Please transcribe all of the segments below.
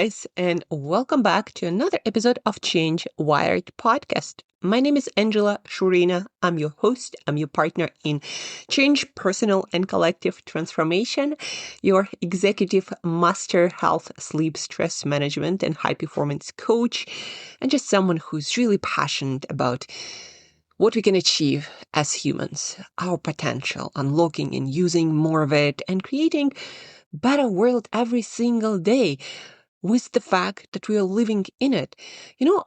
guys, and welcome back to another episode of Change Wired podcast. My name is Angela Shurina. I'm your host. I'm your partner in change, personal and collective transformation, your executive master health, sleep, stress management, and high performance coach, and just someone who's really passionate about what we can achieve as humans, our potential, unlocking and using more of it, and creating better world every single day with the fact that we are living in it.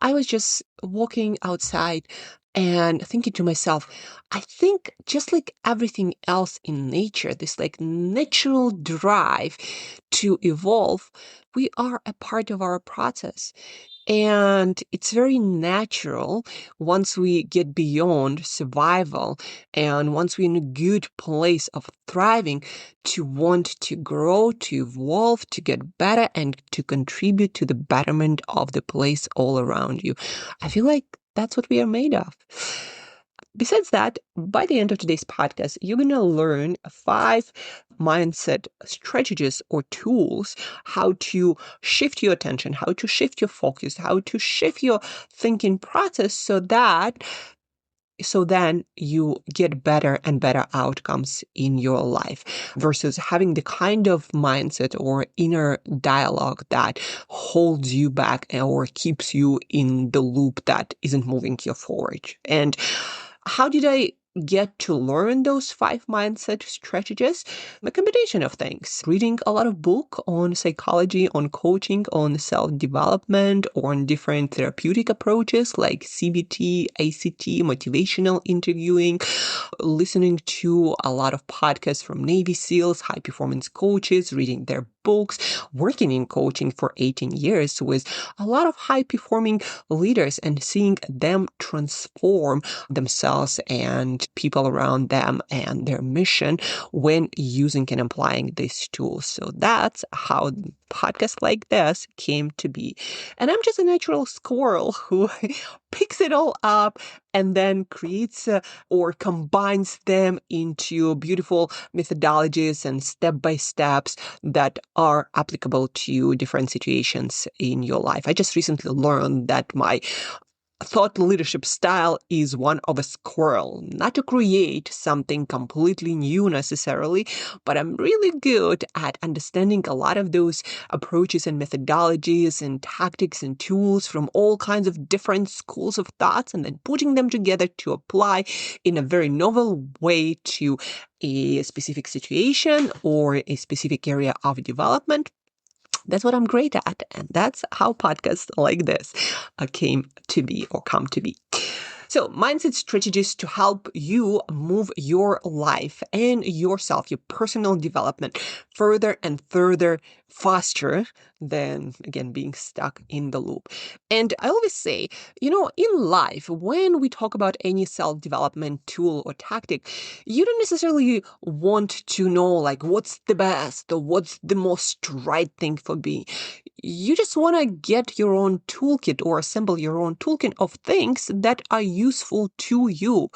I was just walking outside and thinking to myself, I think just like everything else in nature, this like natural drive to evolve, we are a part of our process. And it's very natural once we get beyond survival and once we're in a good place of thriving to want to grow, to evolve, to get better, and to contribute to the betterment of the place all around you. I feel like that's what we are made of. Besides that, by the end of today's podcast, you're going to learn 5 mindset strategies or tools, how to shift your attention, how to shift your focus, how to shift your thinking process so then you get better and better outcomes in your life versus having the kind of mindset or inner dialogue that holds you back or keeps you in the loop that isn't moving you forward. And how did I get to learn those 5 mindset strategies? A combination of things. Reading a lot of book on psychology, on coaching, on self-development, on different therapeutic approaches like CBT, ACT, motivational interviewing, listening to a lot of podcasts from Navy SEALs, high performance coaches, reading their books, working in coaching for 18 years with a lot of high performing leaders and seeing them transform themselves and people around them and their mission when using and applying these tools. So that's how podcasts like this came to be. And I'm just a natural squirrel who picks it all up and then creates or combines them into beautiful methodologies and step-by-steps that are applicable to different situations in your life. I just recently learned that my thought leadership style is one of a squirrel, not to create something completely new necessarily, but I'm really good at understanding a lot of those approaches and methodologies and tactics and tools from all kinds of different schools of thoughts and then putting them together to apply in a very novel way to a specific situation or a specific area of development. That's what I'm great at. And that's how podcasts like this came to be or come to be. So mindset strategies to help you move your life and yourself, your personal development further and further faster than, again, being stuck in the loop. And I always say, in life, when we talk about any self-development tool or tactic, you don't necessarily want to know like what's the best or what's the most right thing for me. You just want to get your own toolkit or assemble your own toolkit of things that are useful to you.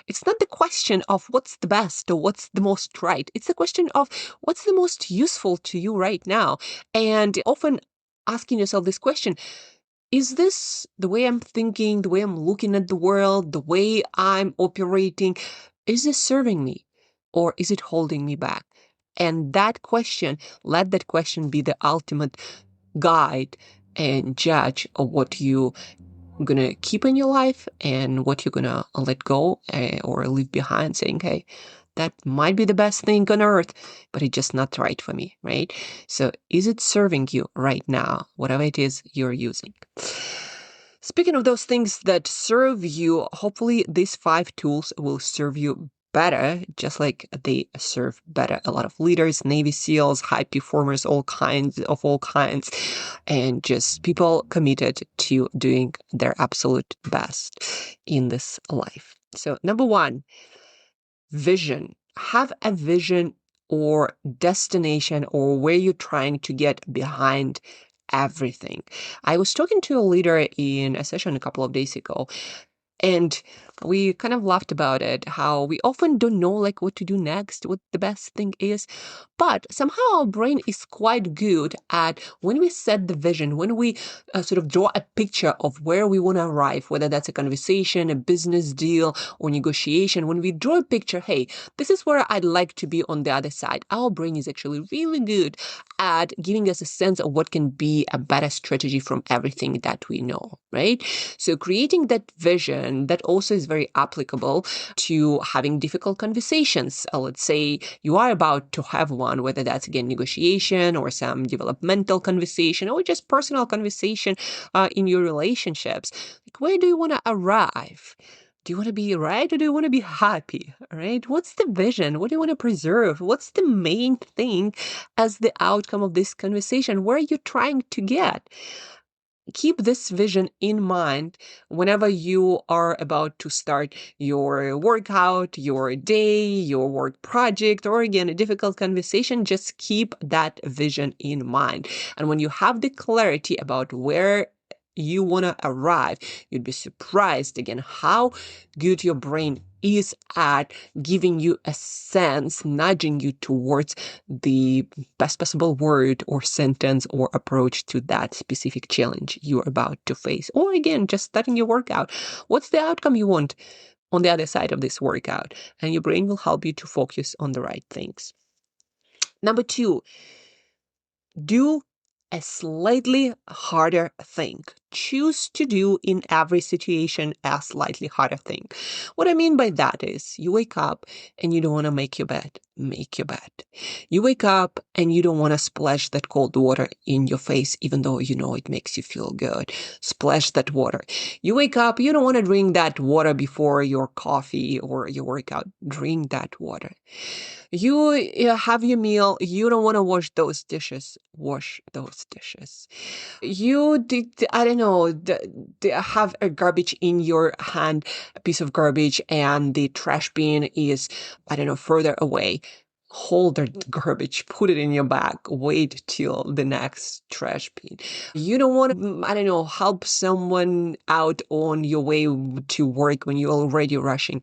It's not the question of what's the best or what's the most right. It's the question of what's the most useful to you right now. And often asking yourself this question, is this the way I'm thinking, the way I'm looking at the world, the way I'm operating, is this serving me or is it holding me back? And that question, let that question be the ultimate guide and judge of what you're going to keep in your life and what you're going to let go or leave behind, saying, hey, that might be the best thing on earth, but it's just not right for me, right? So is it serving you right now, whatever it is you're using? Speaking of those things that serve you, hopefully these 5 tools will serve you better, just like they serve better a lot of leaders, Navy SEALs, high performers, all kinds, and just people committed to doing their absolute best in this life. So number 1, vision. Have a vision or destination or where you're trying to get behind everything. I was talking to a leader in a session a couple of days ago, And we kind of laughed about it, how we often don't know like what to do next, what the best thing is. But somehow our brain is quite good at when we set the vision, when we sort of draw a picture of where we want to arrive, whether that's a conversation, a business deal, or negotiation. When we draw a picture, hey, this is where I'd like to be on the other side. Our brain is actually really good at giving us a sense of what can be a better strategy from everything that we know, right? So creating that vision, that also is very applicable to having difficult conversations. Let's say you are about to have one, whether that's again negotiation or some developmental conversation or just personal conversation in your relationships. Like, where do you want to arrive? Do you want to be right or do you want to be happy? Right? What's the vision? What do you want to preserve? What's the main thing as the outcome of this conversation? Where are you trying to get? Keep this vision in mind whenever you are about to start your workout, your day, your work project, or again, a difficult conversation. Just keep that vision in mind. And when you have the clarity about where you want to arrive, you'd be surprised again how good your brain is at giving you a sense, nudging you towards the best possible word or sentence or approach to that specific challenge you're about to face. Or again, just starting your workout. What's the outcome you want on the other side of this workout? And your brain will help you to focus on the right things. Number 2, do a slightly harder thing. Choose to do in every situation a slightly harder thing. What I mean by that is you wake up and you don't want to make your bed. Make your bed. You wake up and you don't want to splash that cold water in your face, even though you know it makes you feel good. Splash that water. You wake up, you don't want to drink that water before your coffee or your workout. Drink that water. You have your meal, you don't want to wash those dishes. Wash those dishes. You did, I don't know, have a garbage in your hand, a piece of garbage, and the trash bin is, I don't know, further away. Hold that garbage, put it in your bag, wait till the next trash bin. You don't want to, I don't know, help someone out on your way to work when you're already rushing.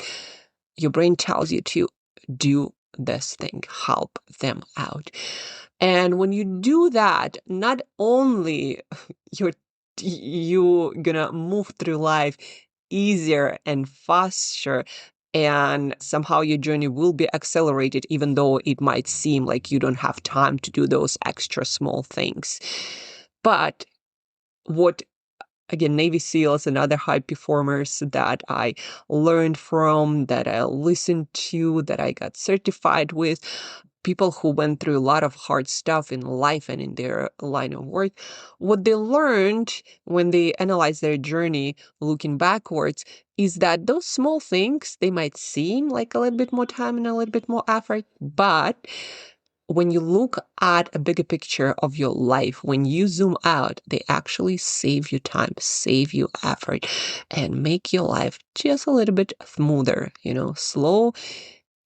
Your brain tells you to do this thing, help them out. And when you do that, not only you gonna move through life easier and faster, and somehow your journey will be accelerated, even though it might seem like you don't have time to do those extra small things. But what again, Navy SEALs and other high performers that I learned from, that I listened to, that I got certified with, people who went through a lot of hard stuff in life and in their line of work, what they learned when they analyzed their journey looking backwards is that those small things, they might seem like a little bit more time and a little bit more effort, but when you look at a bigger picture of your life, when you zoom out, they actually save you time, save you effort, and make your life just a little bit smoother. Slow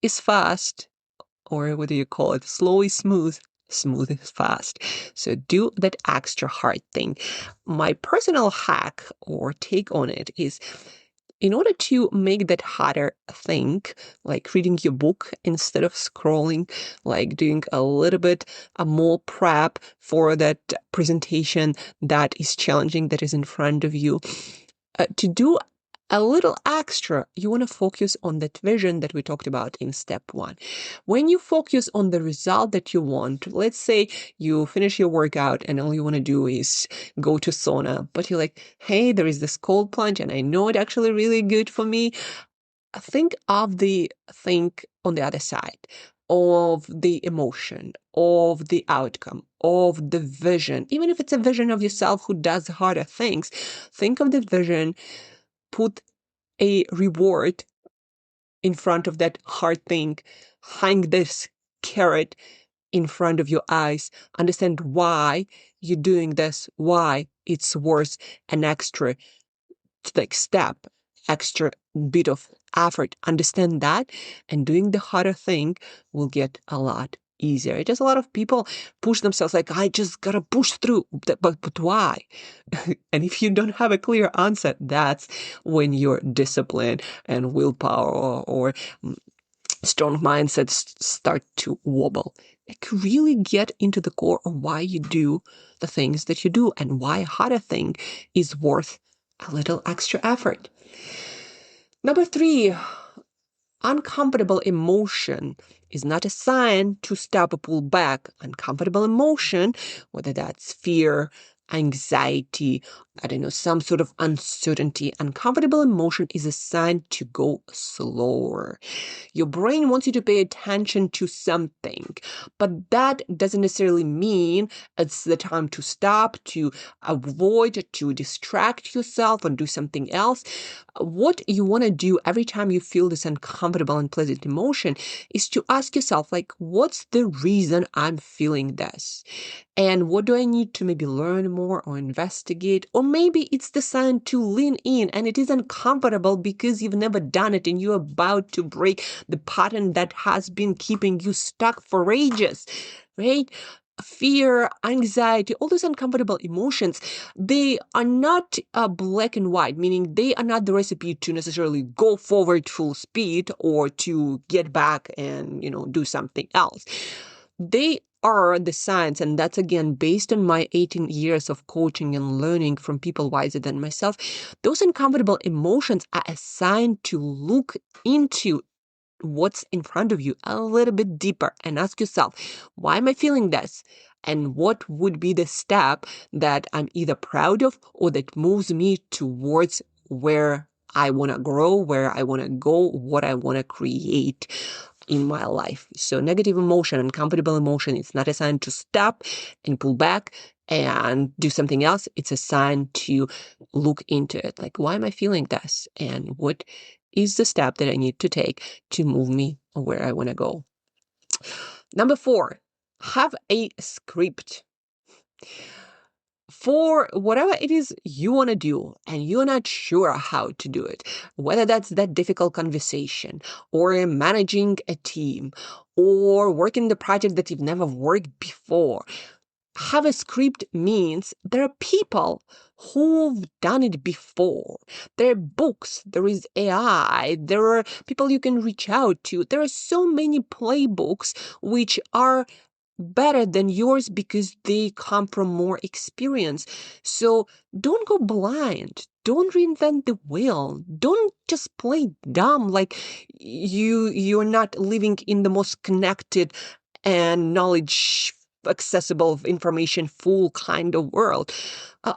is fast, or what do you call it? Slow is smooth. Smooth is fast. So do that extra hard thing. My personal hack or take on it is, in order to make that harder thing, like reading your book instead of scrolling, like doing a little bit more prep for that presentation that is challenging, that is in front of you, to do a little extra, you want to focus on that vision that we talked about in step 1. When you focus on the result that you want, let's say you finish your workout and all you want to do is go to sauna, but you're like, hey, there is this cold plunge and I know it's actually really good for me. Think of the thing on the other side of the emotion, of the outcome, of the vision. Even if it's a vision of yourself who does harder things, think of the vision, put a reward in front of that hard thing, hang this carrot in front of your eyes, understand why you're doing this, why it's worth an extra step, extra bit of effort. Understand that, and doing the harder thing will get a lot easier. It is a lot of people push themselves like, I just gotta push through, but why? And if you don't have a clear answer, that's when your discipline and willpower or strong mindsets start to wobble. Like, really get into the core of why you do the things that you do and why a harder thing is worth a little extra effort. Number 3, uncomfortable emotion is not a sign to stop or pull back. Uncomfortable emotion, whether that's fear, anxiety, some sort of uncertainty. Uncomfortable emotion is a sign to go slower. Your brain wants you to pay attention to something, but that doesn't necessarily mean it's the time to stop, to avoid, to distract yourself and do something else. What you want to do every time you feel this uncomfortable, unpleasant emotion is to ask yourself, like, what's the reason I'm feeling this? And what do I need to maybe learn more or investigate? Or maybe it's the sign to lean in and it is uncomfortable because you've never done it and you're about to break the pattern that has been keeping you stuck for ages, right? Fear, anxiety, all those uncomfortable emotions, they are not black and white, meaning they are not the recipe to necessarily go forward full speed or to get back and, do something else. They are the signs, and that's again based on my 18 years of coaching and learning from people wiser than myself. Those uncomfortable emotions are a sign to look into what's in front of you a little bit deeper and ask yourself, why am I feeling this? And what would be the step that I'm either proud of or that moves me towards where I want to grow, where I want to go, what I want to create in my life. So negative emotion, uncomfortable emotion, it's not a sign to stop and pull back and do something else. It's a sign to look into it. Like, why am I feeling this? And what is the step that I need to take to move me where I want to go? Number 4, have a script. For whatever it is you want to do and you're not sure how to do it, whether that's that difficult conversation or managing a team or working the project that you've never worked before, have a script means there are people who've done it before. There are books, there is AI, there are people you can reach out to. There are so many playbooks which are better than yours because they come from more experience. So don't go blind. Don't reinvent the wheel. Don't just play dumb like you're not living in the most connected and knowledge accessible information full kind of world.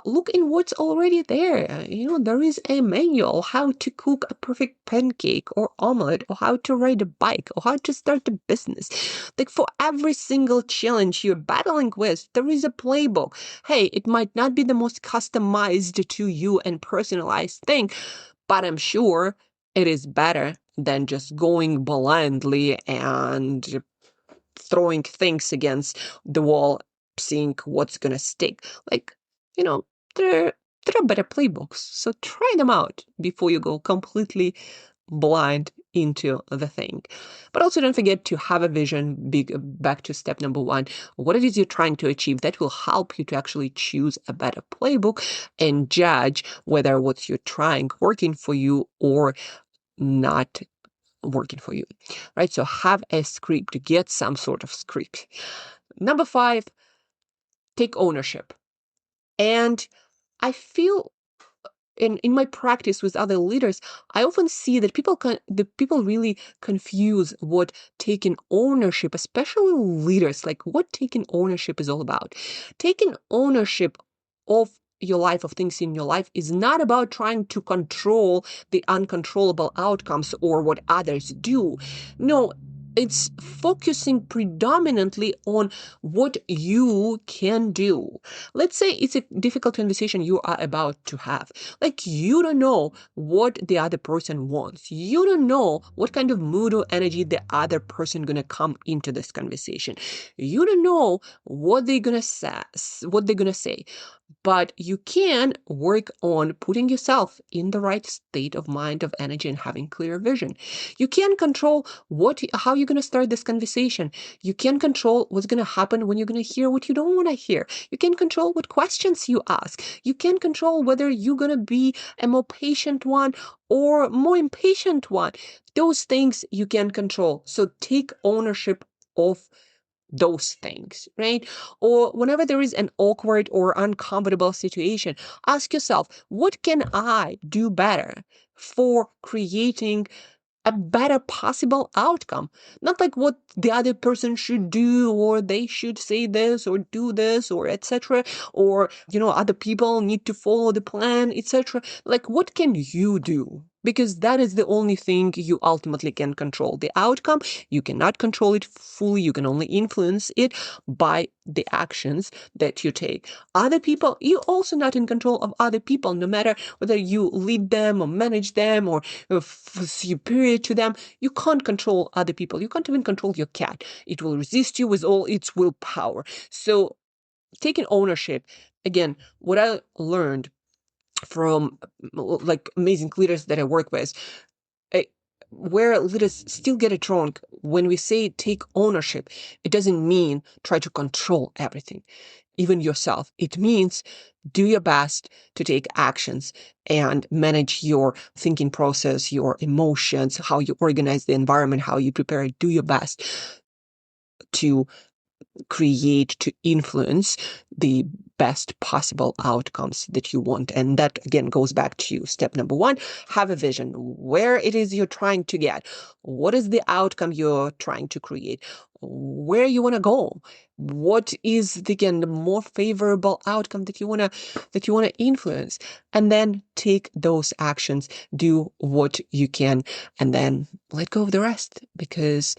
Look in what's already there. There is a manual how to cook a perfect pancake or omelet, or how to ride a bike, or how to start a business. Like, for every single challenge you're battling with, there is a playbook. Hey, it might not be the most customized to you and personalized thing, but I'm sure it is better than just going blindly and throwing things against the wall, seeing what's gonna stick. Like, there are better playbooks. So try them out before you go completely blind into the thing. But also don't forget to have a vision. Back to step number 1, what it is you're trying to achieve. That will help you to actually choose a better playbook and judge whether what you're trying working for you or not working for you, right? So have a script, get some sort of script. Number 5, take ownership. And I feel in my practice with other leaders, I often see that people really confuse what taking ownership, especially leaders, like what taking ownership is all about. Taking ownership of your life, of things in your life, is not about trying to control the uncontrollable outcomes or what others do. No, it's focusing predominantly on what you can do. Let's say it's a difficult conversation you are about to have. Like, you don't know what the other person wants. You don't know what kind of mood or energy the other person gonna come into this conversation. You don't know what they're gonna say. But you can work on putting yourself in the right state of mind, of energy, and having clear vision. You can control how you're you're going to start this conversation. You can control what's going to happen when you're going to hear what you don't want to hear. You can control what questions you ask. You can control whether you're going to be a more patient one or more impatient one. Those things you can control. So take ownership of those things, right? Or whenever there is an awkward or uncomfortable situation, ask yourself, what can I do better for creating a better possible outcome? Not like what the other person should do, or they should say this or do this, or etc., or other people need to follow the plan, etc. Like, what can you do? Because that is the only thing you ultimately can control. The outcome, you cannot control it fully. You can only influence it by the actions that you take. Other people, you're also not in control of other people, no matter whether you lead them or manage them or superior to them. You can't control other people. You can't even control your cat. It will resist you with all its willpower. So taking ownership, again, what I learned from like amazing leaders that I work with, where leaders still get it wrong. When we say take ownership, it doesn't mean try to control everything, even yourself. It means do your best to take actions and manage your thinking process, your emotions, how you organize the environment, how you prepare it. Do your best to create, to influence the best possible outcomes that you want. And that again goes back to step number one: have a vision where it is you're trying to get. What is the outcome you're trying to create? Where you want to go? What is the more favorable outcome that you want to influence? And then take those actions, do what you can, and then let go of the rest, because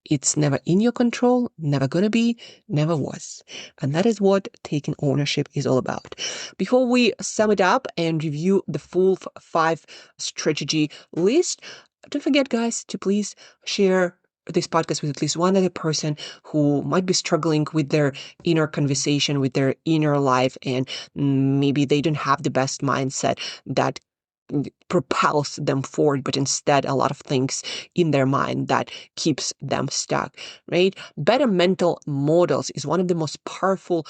it's never in your control, never gonna be, never was. And that is what taking ownership is all about. Before we sum it up and review the full 5 strategy list, don't forget, guys, to please share this podcast with at least one other person who might be struggling with their inner conversation, with their inner life, and maybe they don't have the best mindset that propels them forward, but instead a lot of things in their mind that keeps them stuck, right? Better mental models is one of the most powerful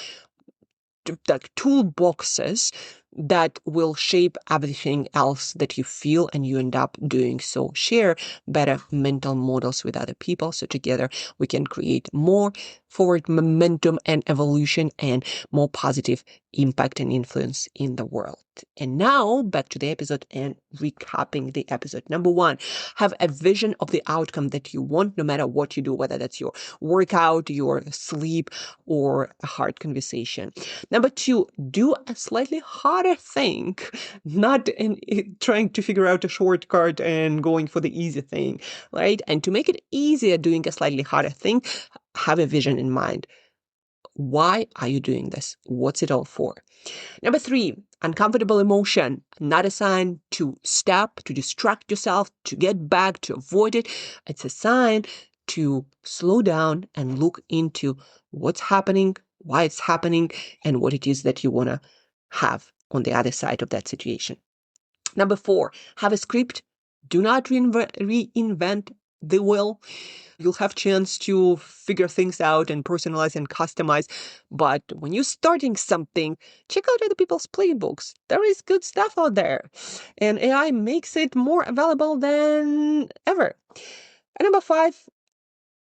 toolboxes that will shape everything else that you feel and you end up doing. So share better mental models with other people, so together we can create more forward momentum and evolution and more positive impact and influence in the world. And now back to the episode and recapping the episode. Number 1, have a vision of the outcome that you want, no matter what you do, whether that's your workout, your sleep, or a hard conversation. Number 2, do a slightly harder thing, not trying to figure out a shortcut and going for the easy thing, right? And to make it easier doing a slightly harder thing, have a vision in mind. Why are you doing this? What's it all for? Number 3, uncomfortable emotion, not a sign to stop, to distract yourself, to get back, to avoid it. It's a sign to slow down and look into what's happening, why it's happening, and what it is that you want to have on the other side of that situation. Number 4, have a script. Do not reinvent the wheel. You'll have chance to figure things out and personalize and customize. But when you're starting something, check out other people's playbooks. There is good stuff out there. And AI makes it more available than ever. And number 5,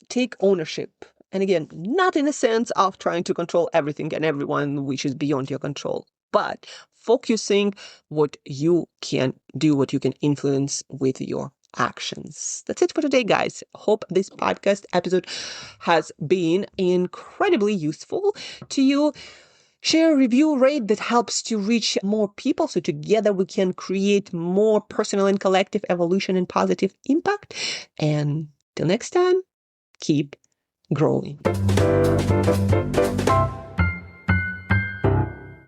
take ownership. And again, not in a sense of trying to control everything and everyone, which is beyond your control, but focusing what you can do, what you can influence with your actions. That's it for today, guys. Hope this podcast episode has been incredibly useful to you. Share, review, rate. That helps to reach more people, so together we can create more personal and collective evolution and positive impact. And till next time, keep growing.